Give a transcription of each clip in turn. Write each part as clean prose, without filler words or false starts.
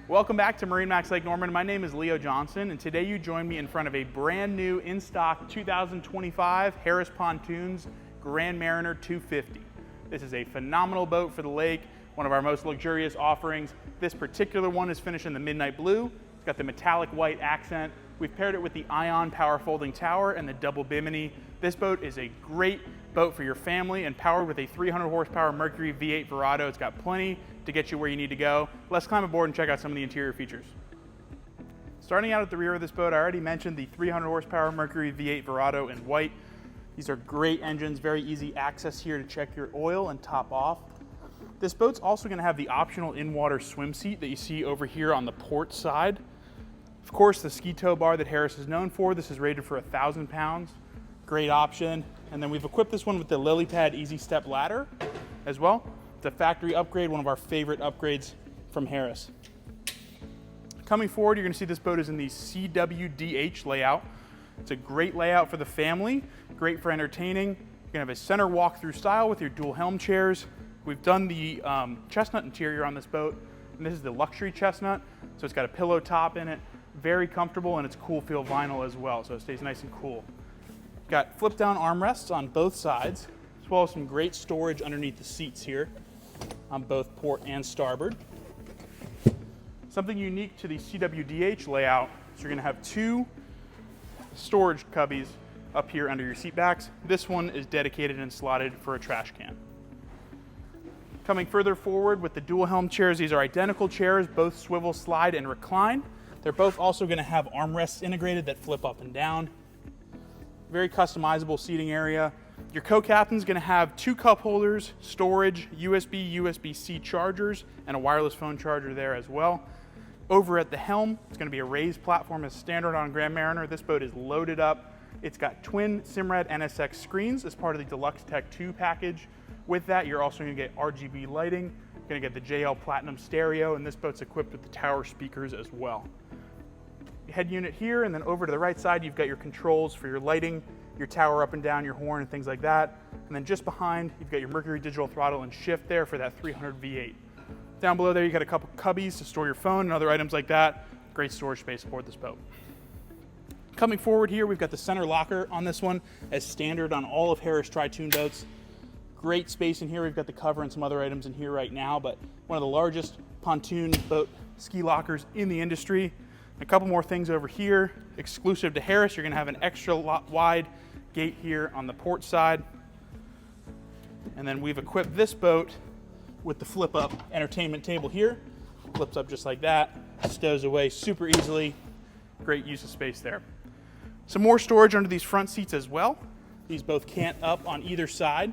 Welcome back to MarineMax Lake Norman. My name is Leo Johnson, and today you join me in front of a brand new in-stock 2025 Harris Pontoons Grand Mariner 250. This is a phenomenal boat for the lake, one of our most luxurious offerings. This particular one is finished in the midnight blue. It's got the metallic white accent. We've paired it with the Ion power folding tower and the double bimini. This boat is a great boat for your family and powered with a 300 horsepower Mercury V8 Verado. It's got plenty to get you where you need to go. Let's climb aboard and check out some of the interior features. Starting out at the rear of this boat, I already mentioned the 300 horsepower Mercury V8 Verado in white. These are great engines, very easy access here to check your oil and top off. This boat's also going to have the optional in-water swim seat that you see over here on the port side. Of course, the ski tow bar that Harris is known for. This is rated for 1,000 pounds. Great option. And then we've equipped this one with the Lillipad Easy Step ladder as well. It's a factory upgrade, one of our favorite upgrades from Harris. Coming forward, you're going to see this boat is in the CWDH layout. It's a great layout for the family, great for entertaining. You're going to have a center walk-through style with your dual helm chairs. We've done the chestnut interior on this boat, and this is the luxury chestnut, so it's got a pillow top in it. Very comfortable, and it's cool feel vinyl as well, so it stays nice and cool. Got flip down armrests on both sides, as well as some great storage underneath the seats here on both port and starboard. Something unique to the CWDH layout is you're going to have two storage cubbies up here under your seat backs. This one is dedicated and slotted for a trash can. Coming further forward with the dual helm chairs, these are identical chairs, both swivel, slide, and recline. They're both also going to have armrests integrated that flip up and down. Very customizable seating area. Your co-captain's going to have two cup holders, storage, USB, USB-C chargers, and a wireless phone charger there as well. Over at the helm, it's going to be a raised platform as standard on Grand Mariner. This boat is loaded up. It's got twin Simrad NSX screens as part of the Deluxe Tech 2 package. With that, you're also going to get RGB lighting. You're going to get the JL Platinum stereo, and this boat's equipped with the tower speakers as well. Head unit here, and then over to the right side, you've got your controls for your lighting, your tower up and down, your horn, and things like that. And then just behind, you've got your Mercury digital throttle and shift there for that 300 V8. Down below there, you got a couple cubbies to store your phone and other items like that. Great storage space aboard this boat. Coming forward here, we've got the center locker on this one, as standard on all of Harris Tri-Toon boats. Great space in here. We've got the cover and some other items in here right now, but one of the largest pontoon boat ski lockers in the industry. A couple more things over here. Exclusive to Harris, you're going to have an extra wide gate here on the port side. And then we've equipped this boat with the flip-up entertainment table here. Flips up just like that, stows away super easily. Great use of space there. Some more storage under these front seats as well. These both cant up on either side.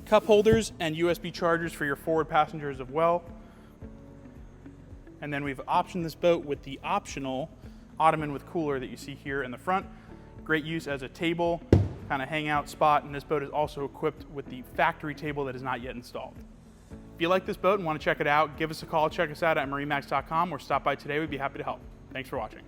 Cup holders and USB chargers for your forward passengers as well. And then we've optioned this boat with the optional ottoman with cooler that you see here in the front. Great use as a table, kind of hangout spot, and this boat is also equipped with the factory table that is not yet installed. If you like this boat and want to check it out, give us a call, check us out at marinemax.com, or stop by today. We'd be happy to help. Thanks for watching.